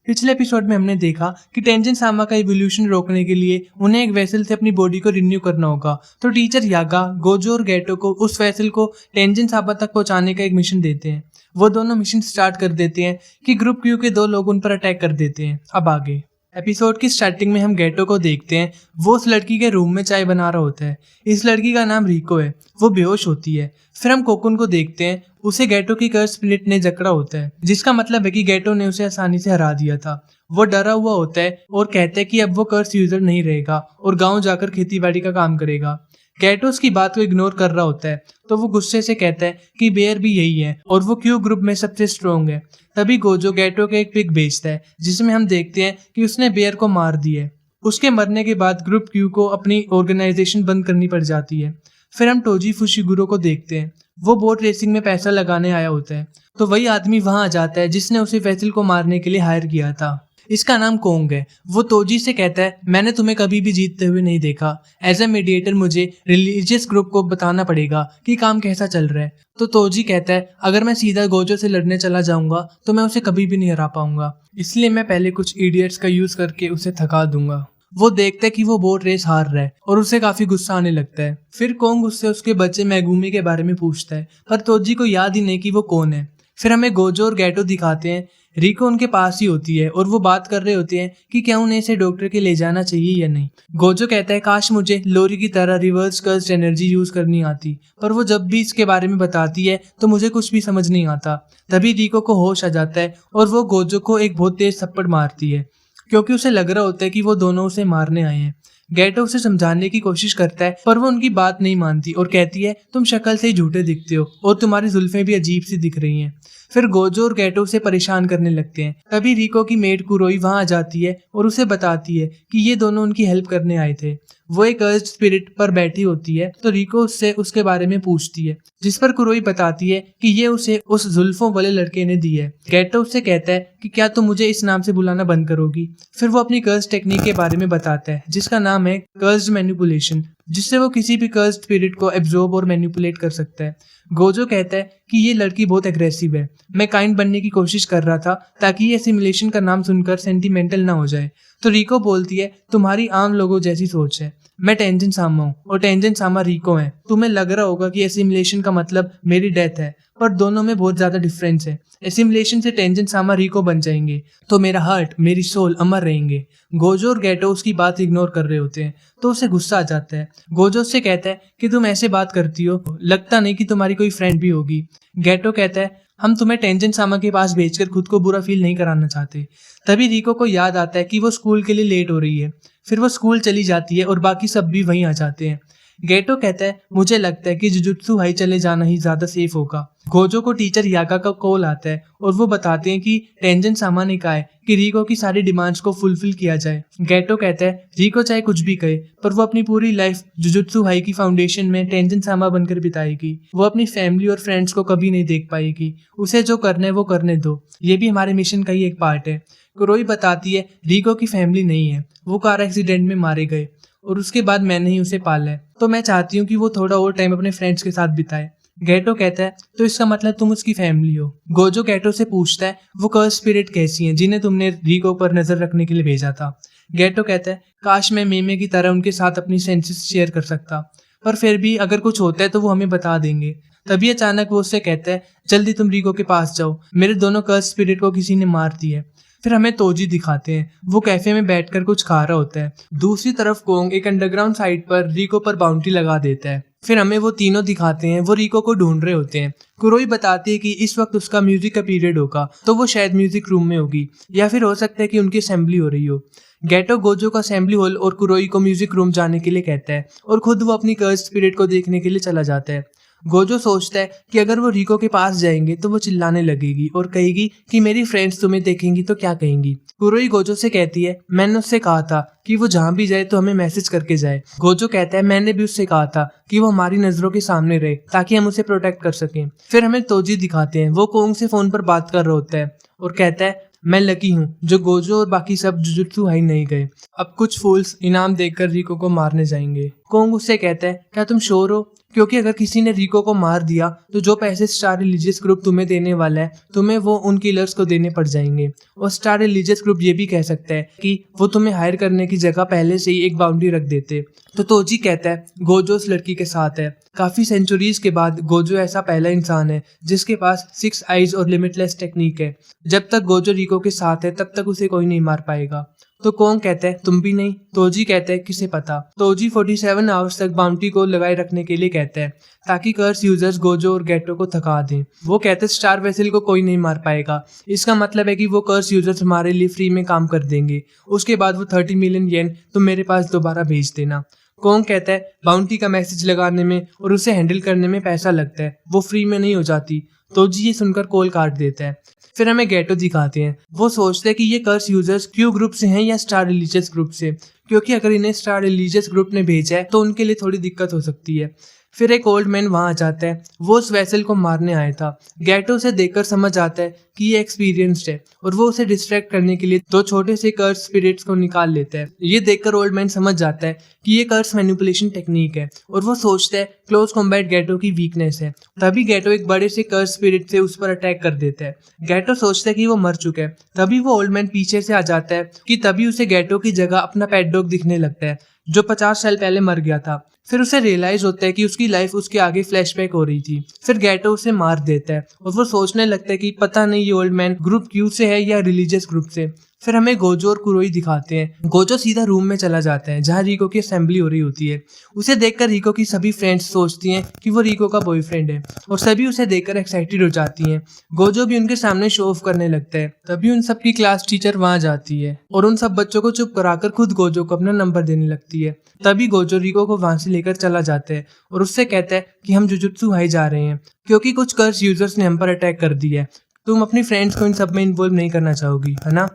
पिछले एपिसोड में हमने देखा कि टेंजन सामा का इवोल्यूशन रोकने के लिए उन्हें एक वेसल से अपनी बॉडी को रिन्यू करना होगा। तो टीचर यागा, गोजो और गेटो को उस वेसल को टेंजन सामा तक पहुंचाने का एक मिशन देते हैं। वो दोनों मिशन स्टार्ट कर देते हैं कि ग्रुप क्यू के 2 लोग उन पर अटैक कर देते हैं। अब आगे एपिसोड की स्टार्टिंग में हम गेटो को देखते हैं। वो उस लड़की के रूम में चाय बना रहा होता है। इस लड़की का नाम रिको है। वो बेहोश होती है। फिर हम कोकुन को देखते हैं। उसे गेटो की कर्ज स्पिरिट ने जकड़ा होता है, जिसका मतलब है कि गेटो ने उसे आसानी से हरा दिया था। वो डरा हुआ होता है और कहता है कि अब वो कर्ज यूजर नहीं रहेगा और गांव जाकर खेतीबाड़ी का काम करेगा। गेटो उसकी बात को इग्नोर कर रहा होता है, तो वो गुस्से से कहता है कि बेयर भी यही है और वो क्यू ग्रुप में सबसे स्ट्रॉन्ग है। तभी गोजो गेटो के एक पिक भेजता है, जिसमें हम देखते हैं कि उसने बेयर को मार दिया है। उसके मरने के बाद ग्रुप क्यू को अपनी ऑर्गेनाइजेशन बंद करनी पड़ जाती है। फिर हम टोजी फुशिगुरो को देखते हैं। वो बोट रेसिंग में पैसा लगाने आया होता है, तो वही आदमी वहां आ जाता है जिसने उसे वेसल को मारने के लिए हायर किया था। इसका नाम कोंग है। वो तोजी से कहता है, मैंने तुम्हें कभी भी जीतते हुए नहीं देखा। एज ए मीडिएटर मुझे रिलीजियस ग्रुप को बताना पड़ेगा कि काम कैसा चल रहा है। तो तोजी कहता है, अगर मैं सीधा गोजो से लड़ने चला जाऊंगा तो मैं उसे कभी भी नहीं हरा पाऊंगा, इसलिए मैं पहले कुछ इडियट्स का यूज करके उसे थका दूंगा। वो देखता है कि वो बोट रेस हार रहा है और उसे काफी गुस्सा आने लगता है। फिर कोंग उससे उसके बच्चे मैगुमी के बारे में पूछता है, पर तोजी को याद ही नहीं कि वो कौन है। फिर हमें गोजो और गेटो दिखाते हैं। रिको उनके पास ही होती है और वो बात कर रहे होते हैं कि क्या उन्हें इसे डॉक्टर के ले जाना चाहिए या नहीं। गोजो कहता है, काश मुझे लोरी की तरह रिवर्स कर्स्ड एनर्जी यूज करनी आती, पर वो जब भी इसके बारे में बताती है तो मुझे कुछ भी समझ नहीं आता। तभी रिको को होश आ जाता है और वो गोजो को एक बहुत तेज थप्पड़ मारती है, क्योंकि उसे लग रहा होता है कि वो दोनों उसे मारने आए हैं। गेटो उसे समझाने की कोशिश करता है, पर वो उनकी बात नहीं मानती और कहती है, तुम शक्ल से ही झूठे दिखते हो और तुम्हारी जुल्फें भी अजीब सी दिख रही हैं। फिर गोजो और गेटो उसे परेशान करने लगते हैं। तभी रिको की मेड कुरोई वहां आ जाती है और उसे बताती है कि ये दोनों उनकी हेल्प करने आए थे। वो एक अर्ज स्पिरिट पर बैठी होती है, तो रिको उससे उसके बारे में पूछती है, जिस पर कुरोई बताती है कि ये उसे उस जुल्फों वाले लड़के ने दी है। गेटो उससे कहता है कि क्या तुम मुझे इस नाम से बुलाना बंद करोगी। फिर वो अपनी कर्ज टेक्निक के बारे में बताता है, जिसका नाम है कर्ज मैनिपुलेशन, जिससे वो किसी भी कर्ज स्पिरिट को एब्जॉर्ब और मैनिपुलेट कर सकता है। गोजो कहता है कि ये लड़की बहुत एग्रेसिव है। मैं काइंड बनने की कोशिश कर रहा था ताकि ये सिमुलेशन का नाम सुनकर सेंटिमेंटल ना हो जाए। तो रिको बोलती है, तुम्हारी आम लोगों जैसी सोच है। मैं टेंजन सामा हूँ और टेंजन सामा रिको है। तुम्हें लग रहा होगा कि एसिमुलेशन का मतलब मेरी डेथ है, पर दोनों में बहुत ज्यादा डिफरेंस है। एसिमुलेशन से टेंजन सामा रिको बन जाएंगे, तो मेरा हार्ट, मेरी सोल अमर रहेंगे। गोजो और गेटो उसकी बात इग्नोर कर रहे होते हैं, तो उसे गुस्सा आ जाता है। गोजो उससे कहता है कि तुम ऐसे बात करती हो, लगता नहीं कि तुम्हारी कोई फ्रेंड भी होगी। गेटो कहता है, हम तुम्हें टेंजन सामा के पास भेजकर खुद को बुरा फील नहीं कराना चाहते। तभी रिको को याद आता है कि वो स्कूल के लिए लेट हो रही है। फिर वो स्कूल चली जाती है और बाकी सब भी वहीं आ जाते हैं। गेटो कहता है, मुझे लगता है कि जुजुत्सु हाई चले जाना ही ज्यादा सेफ होगा। गोजो को टीचर यागा का कॉल आता है और वो बताते हैं कि टेंजन सामा ने कहा है कि रिको की सारी डिमांड्स को फुलफिल किया जाए। गेटो कहता है, रिको चाहे कुछ भी कहे, पर वो अपनी पूरी लाइफ जुजुत्सु हाई की फाउंडेशन में टेंजन सामा बनकर बिताएगी। वो अपनी फैमिली और फ्रेंड्स को कभी नहीं देख पाएगी। उसे जो करना है वो करने दो, ये भी हमारे मिशन का ही एक पार्ट है। कुरोई बताती है, रिको की फैमिली नहीं है, वो कार एक्सीडेंट में मारे गए और उसके बाद मैंने ही उसे पाला है, तो मैं चाहती हूँ कि वो थोड़ा और टाइम अपने फ्रेंड्स के साथ बिताए। गेटो कहता है, तो इसका मतलब तुम उसकी फैमिली हो। गोजो गेटो से पूछता है, वो कर्स स्पिरिट कैसी हैं जिन्हें तुमने रिको पर नजर रखने के लिए भेजा था। गेटो कहता है, काश मैं मेमे की तरह उनके साथ अपनी सेंसेस शेयर कर सकता, पर फिर भी अगर कुछ होता है तो वो हमें बता देंगे। तभी अचानक वो उससे कहता है, जल्दी तुम रिको के पास जाओ, मेरे दोनों कर्स स्पिरिट को किसी ने मार दिया है। फिर हमें तोजी दिखाते हैं। वो कैफे में बैठकर कुछ खा रहा होता है। दूसरी तरफ कोंग एक अंडरग्राउंड साइट पर रिको पर बाउंड्री लगा देता है। फिर हमें वो तीनों दिखाते हैं। वो रिको को ढूंढ रहे होते हैं। कुरोई बताती है कि इस वक्त उसका म्यूजिक का पीरियड होगा, तो वो शायद म्यूजिक रूम में होगी, या फिर हो सकता है कि उनकी असेंबली हो रही हो। गेटो गोजो का असेंबली हॉल और कुरोई को म्यूजिक रूम जाने के लिए कहता है और खुद वो अपनी कर्ज स्पिरिट को देखने के लिए चला जाता है। गोजो सोचता है कि अगर वो रिको के पास जाएंगे तो वो चिल्लाने लगेगी और कहेगी कि मेरी फ्रेंड्स तुम्हें देखेंगी तो क्या कहेंगी। कुरोई गोजो से कहती है, मैंने उससे कहा था कि वो जहां भी जाए तो हमें मैसेज करके जाए। गोजो कहता है, मैंने भी उससे कहा था कि वो हमारी नजरों के सामने रहे ताकि हम उसे प्रोटेक्ट कर सकें। फिर हमें तोजी दिखाते हैं। वो कोंग से फोन पर बात कर रहा होता है और कहता है, मैं लकी हूँ जो गोजो और बाकी सब जुजुत्सु हाई नहीं गए। अब कुछ फूल्स इनाम देकर रिको को मारने जाएंगे। कोंग उससे कहता है, क्या तुम श्योर हो, क्योंकि अगर किसी ने रिको को मार दिया तो जो पैसे स्टार रिलीजियस ग्रुप तुम्हें देने वाला है तुम्हें वो उन किलर्स को देने पड़ जाएंगे। और स्टार रिलीजियस ग्रुप ये भी कह सकता है कि वो तुम्हें हायर करने की जगह पहले से ही एक बाउंड्री रख देते। तो तोजी कहता है गोजो उस लड़की के साथ है। काफी सेंचुरीज के बाद गोजो ऐसा पहला इंसान है जिसके पास 6 आइज और लिमिटलेस टेक्निक है। जब तक गोजो रिको के साथ है तब तक उसे कोई नहीं मार पाएगा। तो कौन कहता है तुम भी नहीं। तोजी कहता है किसे पता। तोजी 47 आवर्स तक बाउंटी को लगाए रखने के लिए कहता है ताकि कर्स यूजर्स गोजो और गेटो को थका दें। वो कहते हैं स्टार वेसल को कोई नहीं मार पाएगा। इसका मतलब है कि वो कर्स यूजर्स हमारे लिए फ्री में काम कर देंगे। उसके बाद वो 30 मिलियन येन तुम मेरे पास दोबारा भेज देना। कौन कहता है बाउंटी का मैसेज लगाने में और उसे हैंडल करने में पैसा लगता है, वो फ्री में नहीं हो जाती। तोजी ये सुनकर कॉल काट देता है। फिर हमें गेटो दिखाते हैं। वो सोचते हैं कि ये कर्स यूजर्स क्यू ग्रुप से हैं या स्टार रिलीजियस ग्रुप से, क्योंकि अगर इन्हें स्टार रिलीजियस ग्रुप ने भेजा है तो उनके लिए थोड़ी दिक्कत हो सकती है। फिर एक ओल्ड मैन वहां आ जाता है। वो उस वेसल को मारने आया था। गेटो उसे देखकर समझ आता है कि ये एक्सपीरियंस्ड है और वो उसे डिस्ट्रैक्ट करने के लिए 2 छोटे से कर्स स्पिरिट्स को निकाल लेता है। ये देखकर ओल्ड मैन समझ जाता है कि ये कर्स मैनिपुलेशन टेक्निक है और वो सोचता है क्लोज कॉम्बैट गेटो की वीकनेस है। तभी गेटो एक बड़े से कर्स स्पिरिट से उस पर अटैक कर देता है। गेटो सोचता है कि वो मर चुका है। तभी वो ओल्ड मैन पीछे से आ जाता है कि तभी उसे गेटो की जगह अपना पेट डॉग दिखने लगता है जो 50 साल पहले मर गया था। फिर उसे रियलाइज होता है कि उसकी लाइफ उसके आगे फ्लैशबैक हो रही थी। फिर गेटो उसे मार देता है और वो सोचने लगता है कि पता नहीं ये ओल्ड मैन ग्रुप क्यू से है या रिलीजियस ग्रुप से। फिर हमें गोजो और कुरोई दिखाते हैं। गोजो सीधा रूम में चला जाता है जहाँ रिको की असेंबली हो रही होती है। उसे देखकर रिको की सभी फ्रेंड्स सोचती हैं कि वो रिको का बॉयफ्रेंड है और सभी उसे देखकर एक्साइटेड हो जाती हैं। गोजो भी उनके सामने शो ऑफ करने लगता है। तभी उन सबकी क्लास टीचर वहां जाती है और उन सब बच्चों को चुप कराकर खुद गोजो को अपना नंबर देने लगती है। तभी गोजो रिको को वहां से लेकर चला जाता है और उससे कहता है कि हम जुजुत्सु हाई जा रहे हैं क्योंकि कुछ कर्स यूजर्स ने हम पर अटैक कर दिया है। तुम अपनी फ्रेंड्स को इन सब में इन्वॉल्व नहीं करना चाहोगी, है ना।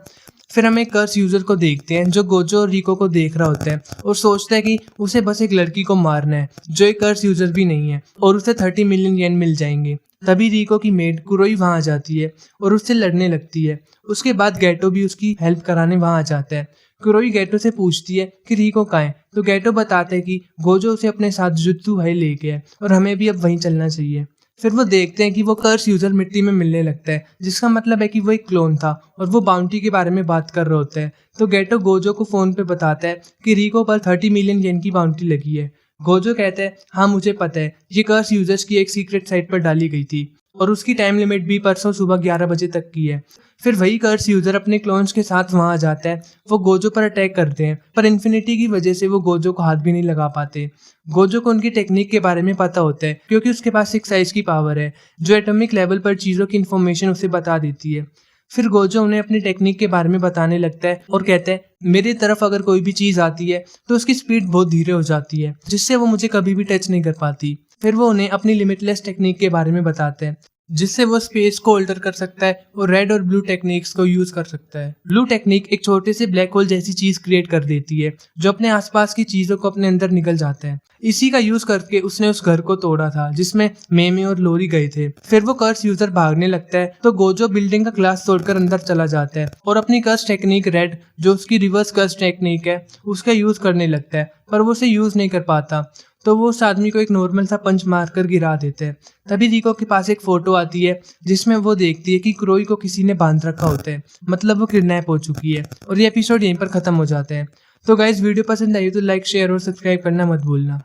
फिर हम एक कर्स यूजर को देखते हैं जो गोजो और रिको को देख रहा होता है और सोचता है कि उसे बस एक लड़की को मारना है जो एक कर्स यूजर भी नहीं है और उसे 30 मिलियन येन मिल जाएंगे। तभी रिको की मेड कुरोई वहां आ जाती है और उससे लड़ने लगती है। उसके बाद गेटो भी उसकी हेल्प कराने वहां आ जाता है। कुरोई गेटो से पूछती है कि रिको कहाँ है, तो गेटो बताता है कि गोजो उसे अपने साथ जुत्सु हाई ले गया है और हमें भी अब वहीं चलना चाहिए। फिर वो देखते हैं कि वो कर्स यूजर मिट्टी में मिलने लगता है, जिसका मतलब है कि वो एक क्लोन था और वो बाउंटी के बारे में बात कर रहा होता है। तो गेटो गोजो को फोन पे बताता है कि रिको पर 30 मिलियन येन की बाउंटी लगी है। गोजो कहता है हाँ मुझे पता है, ये कर्स यूजर्स की एक सीक्रेट साइट पर डाली गई थी और उसकी टाइम लिमिट भी परसों सुबह 11 बजे तक की है। फिर वही कर्स यूजर अपने क्लोन्स के साथ वहां आ जाता है। वो गोजो पर अटैक करते हैं पर इन्फिनिटी की वजह से वो गोजो को हाथ भी नहीं लगा पाते। गोजो को उनकी टेक्निक के बारे में पता होता है क्योंकि उसके पास 6 साइज की पावर है जो एटॉमिक लेवल पर चीजों की इन्फॉर्मेशन उसे बता देती है। फिर गोजो उन्हें अपनी टेक्निक के बारे में बताने लगता है और कहता है मेरी तरफ अगर कोई भी चीज आती है तो उसकी स्पीड बहुत धीरे हो जाती है जिससे वो मुझे कभी भी टच नहीं कर पाती। फिर वो उन्हें अपनी लिमिटलेस टेक्निक के बारे में बताते हैं जिससे वो स्पेस को अल्टर कर सकता है और रेड और ब्लू टेक्निक्स को यूज कर सकता है। ब्लू टेक्निक एक छोटे से ब्लैक होल जैसी चीज क्रिएट कर देती है जो अपने आसपास की चीजों को अपने अंदर निकल जाता है। इसी का यूज करके उसने उस घर को तोड़ा था जिसमें मेमे और लोरी गए थे। फिर वो कर्स यूजर भागने लगता है तो गोजो बिल्डिंग का ग्लास तोड़कर अंदर चला जाता है और अपनी कर्स टेक्निक रेड जो उसकी रिवर्स कर्स टेक्निक है उसका यूज करने लगता है पर वो उसे यूज नहीं कर पाता। तो वो उस आदमी को एक नॉर्मल सा पंच मारकर गिरा देते हैं। तभी रिको के पास एक फोटो आती है जिसमें वो देखती है कि कुरोई को किसी ने बांध रखा होता है, मतलब वो किडनैप हो चुकी है और ये एपिसोड यहीं पर खत्म हो जाता है। तो गाइस वीडियो पसंद आई तो लाइक शेयर और सब्सक्राइब करना मत भूलना।